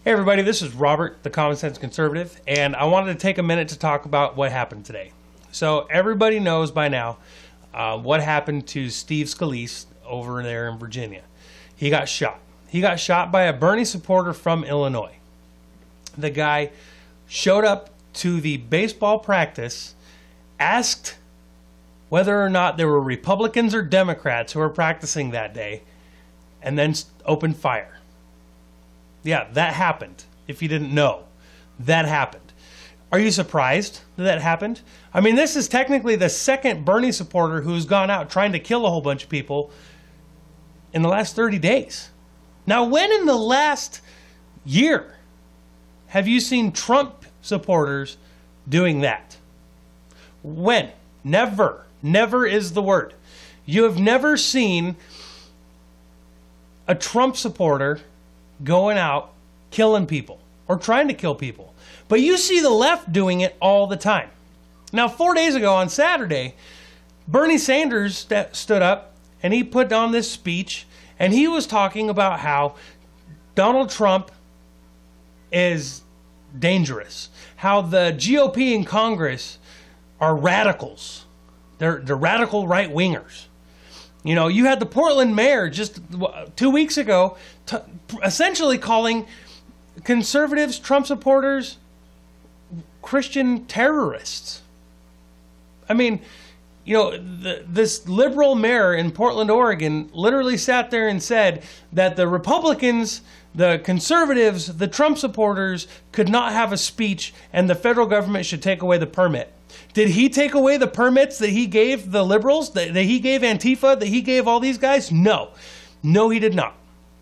Hey everybody, this is Robert, the Common Sense Conservative, and I wanted to take a minute to talk about what happened today. So everybody knows by now what happened to Steve Scalise over there in Virginia. He got shot. He got shot by a Bernie supporter from Illinois. The guy showed up to the baseball practice, asked whether or not there were Republicans or Democrats who were practicing that day, and then opened fire. Yeah, that happened. If you didn't know, that happened. Are you surprised that that happened? I mean, this is technically the second Bernie supporter who's gone out trying to kill a whole bunch of people in the last 30 days. Now, when in the last year have you seen Trump supporters doing that? When? Never. Never is the word. You have never seen a Trump supporter going out killing people or trying to kill people. But you see the left doing it all the time. Now, 4 days ago on Saturday, Bernie Sanders stood up and he put on this speech and he was talking about how Donald Trump is dangerous, how the GOP in Congress are radicals. They're radical right-wingers. You know, you had the Portland mayor just 2 weeks ago essentially calling conservatives, Trump supporters, Christian terrorists. I mean, you know, this liberal mayor in Portland, Oregon literally sat there and said that the Republicans, the conservatives, the Trump supporters could not have a speech and the federal government should take away the permit. Did he take away the permits that he gave the liberals, that he gave Antifa, that he gave all these guys? No. No, he did not.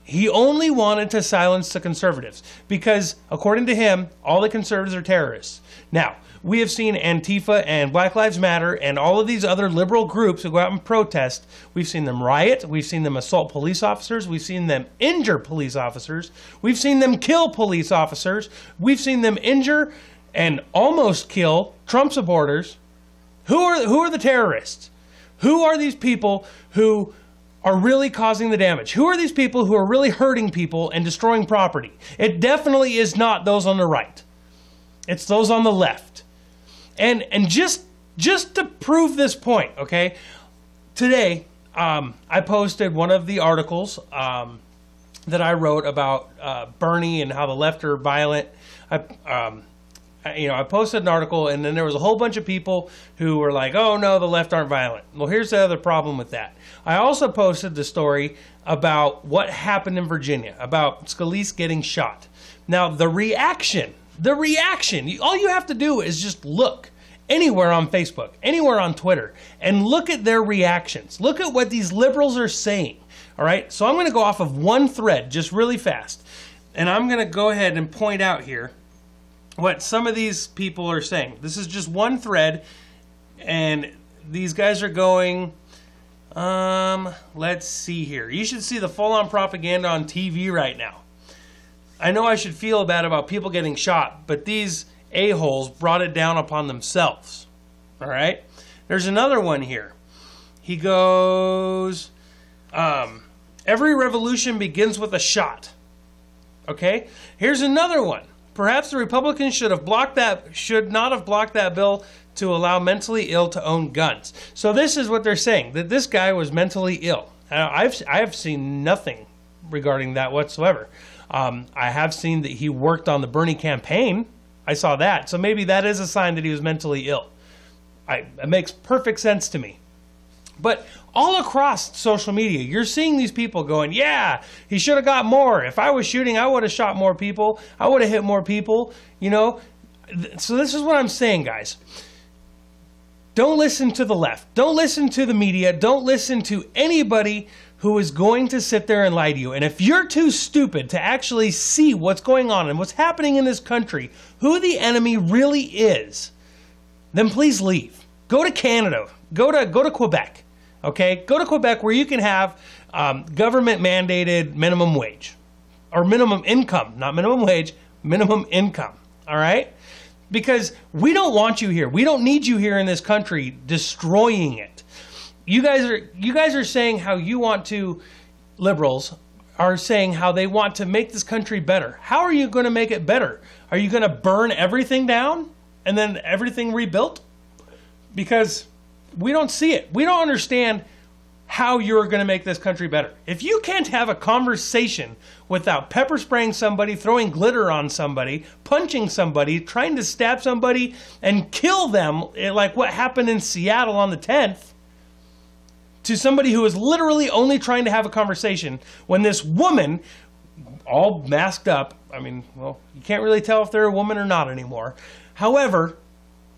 He only wanted to silence the conservatives because, according to him, all the conservatives are terrorists. Now, we have seen Antifa and Black Lives Matter and all of these other liberal groups who go out and protest. We've seen them riot. We've seen them assault police officers. We've seen them injure police officers. We've seen them kill police officers. We've seen them injure and almost kill Trump supporters. Who are the terrorists? Who are these people who are really causing the damage? Who are these people who are really hurting people and destroying property? It definitely is not those on the right. It's those on the left. And just to prove this point, okay, today I posted one of the articles that I wrote about Bernie and how the left are violent. I posted an article and then there was a whole bunch of people who were like, oh no, the left aren't violent. Well, here's the other problem with that. I also posted the story about what happened in Virginia, about Scalise getting shot. Now, the reaction, all you have to do is just look anywhere on Facebook, anywhere on Twitter, and look at their reactions. Look at what these liberals are saying, all right? So I'm going to go off of one thread just really fast, and I'm going to go ahead and point out here what some of these people are saying. This is just one thread, and these guys are going, let's see here. You should see the full-on propaganda on TV right now. I know I should feel bad about people getting shot, but these a-holes brought it down upon themselves. All right? There's another one here. He goes, every revolution begins with a shot. Okay? Here's another one. Perhaps the Republicans should not have blocked that bill to allow mentally ill to own guns. So this is what they're saying, that this guy was mentally ill. I have seen nothing regarding that whatsoever. I have seen that he worked on the Bernie campaign. I saw that. So maybe that is a sign that he was mentally ill. It makes perfect sense to me. But all across social media, you're seeing these people going, yeah, he should have got more. If I was shooting, I would have shot more people. I would have hit more people, you know. So this is what I'm saying, guys. Don't listen to the left. Don't listen to the media. Don't listen to anybody who is going to sit there and lie to you. And if you're too stupid to actually see what's going on and what's happening in this country, who the enemy really is, then please leave. Go to Canada. Go to Quebec. Okay? Go to Quebec where you can have government-mandated minimum wage. Or minimum income. Not minimum wage, minimum income. All right? Because we don't want you here. We don't need you here in this country destroying it. You guys are saying how you want to, liberals are saying how they want to make this country better. How are you going to make it better? Are you going to burn everything down and then everything rebuilt? Because we don't see it. We don't understand how you're going to make this country better. If you can't have a conversation without pepper spraying somebody, throwing glitter on somebody, punching somebody, trying to stab somebody and kill them, like what happened in Seattle on the 10th, to somebody who is literally only trying to have a conversation, when this woman, all masked up, I mean, well, you can't really tell if they're a woman or not anymore. However,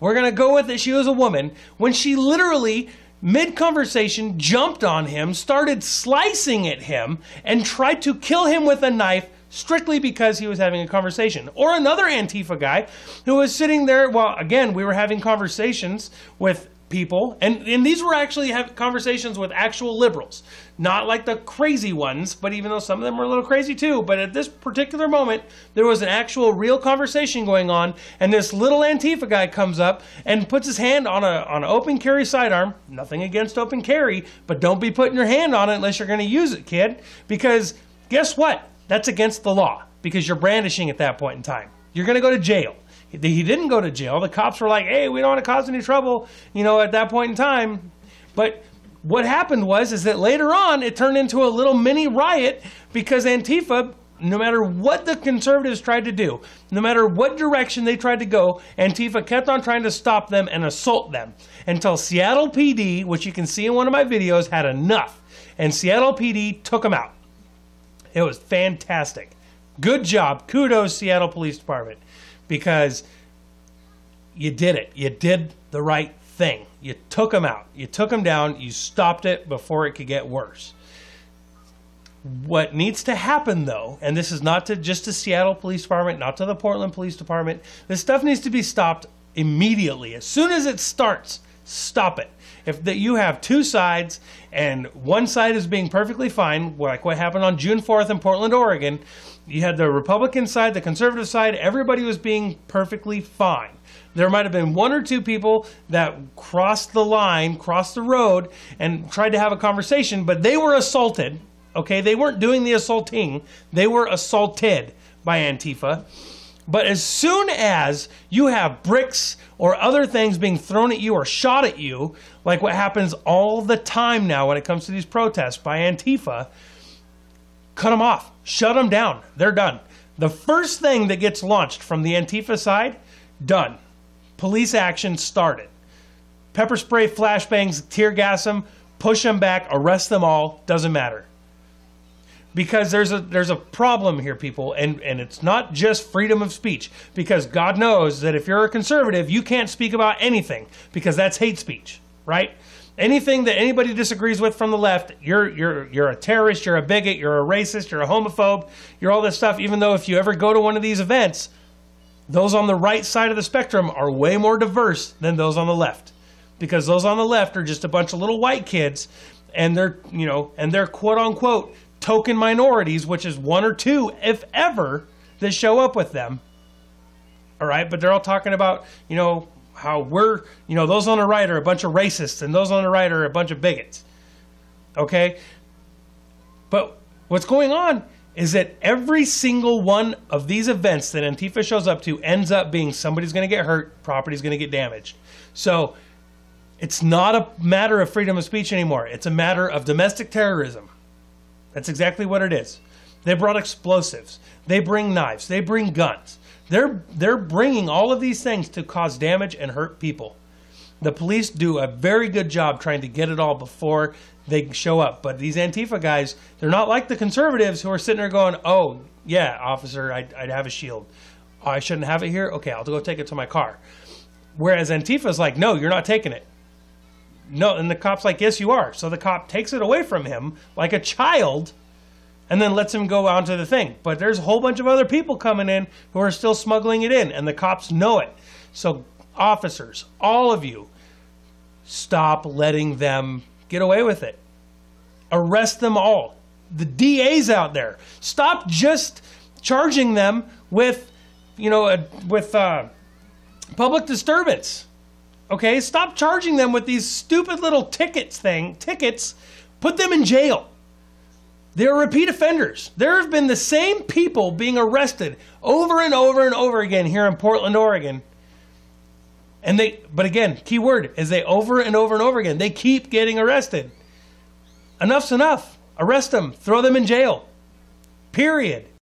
we're going to go with it. She was a woman. When she literally, mid-conversation, jumped on him, started slicing at him, and tried to kill him with a knife strictly because he was having a conversation. Or another Antifa guy who was sitting there, well, again, we were having conversations with people, and these were actually conversations with actual liberals, not like the crazy ones, but even though some of them were a little crazy too, but at this particular moment there was an actual real conversation going on, and this little Antifa guy comes up and puts his hand on an open carry sidearm. Nothing against open carry, but don't be putting your hand on it unless you're going to use it, kid, because guess what? That's against the law, because you're brandishing at that point in time. You're going to go to jail. He didn't go to jail. The cops were like, hey, we don't want to cause any trouble, at that point in time. But what happened is that later on, it turned into a little mini riot because Antifa, no matter what the conservatives tried to do, no matter what direction they tried to go, Antifa kept on trying to stop them and assault them until Seattle PD, which you can see in one of my videos, had enough. And Seattle PD took them out. It was fantastic. Good job. Kudos, Seattle Police Department. Because you did it. You did the right thing. You took them out. You took them down. You stopped it before it could get worse. What needs to happen, though, and this is not to just the Seattle Police Department, not to the Portland Police Department, this stuff needs to be stopped immediately. As soon as it starts, stop it. If you have two sides and one side is being perfectly fine, like what happened on June 4th in Portland, Oregon, you had the Republican side, the conservative side, everybody was being perfectly fine. There might have been one or two people that crossed the line, crossed the road, and tried to have a conversation, but they were assaulted, okay? They weren't doing the assaulting. They were assaulted by Antifa. But as soon as you have bricks or other things being thrown at you or shot at you, like what happens all the time now when it comes to these protests by Antifa, cut them off. Shut them down. They're done. The first thing that gets launched from the Antifa side, done. Police action started. Pepper spray, flashbangs, tear gas them, push them back, arrest them all, doesn't matter. Because there's a problem here, people, and it's not just freedom of speech. Because God knows that if you're a conservative, you can't speak about anything, because that's hate speech, right? Anything that anybody disagrees with from the left, you're a terrorist, you're a bigot, you're a racist, you're a homophobe, you're all this stuff. Even though if you ever go to one of these events, those on the right side of the spectrum are way more diverse than those on the left. Because those on the left are just a bunch of little white kids, and they're quote unquote token minorities, which is one or two, if ever, that show up with them. All right, but they're all talking about, how we're, those on the right are a bunch of racists and those on the right are a bunch of bigots. Okay? But what's going on is that every single one of these events that Antifa shows up to ends up being somebody's going to get hurt, property's going to get damaged. So it's not a matter of freedom of speech anymore. It's a matter of domestic terrorism. That's exactly what it is. They brought explosives. They bring knives. They bring guns. They're bringing all of these things to cause damage and hurt people. The police do a very good job trying to get it all before they show up. But these Antifa guys, they're not like the conservatives who are sitting there going, oh, yeah, officer, I'd have a shield. Oh, I shouldn't have it here? Okay, I'll go take it to my car. Whereas Antifa's like, no, you're not taking it. No, and the cop's like, yes, you are. So the cop takes it away from him like a child and then lets him go onto the thing. But there's a whole bunch of other people coming in who are still smuggling it in, and the cops know it. So officers, all of you, stop letting them get away with it. Arrest them all. The DAs out there, stop just charging them with, public disturbance. Okay, stop charging them with these stupid little tickets. Put them in jail. They're repeat offenders. There have been the same people being arrested over and over and over again here in Portland, Oregon. But again, key word is they over and over and over again. They keep getting arrested. Enough's enough. Arrest them. Throw them in jail. Period.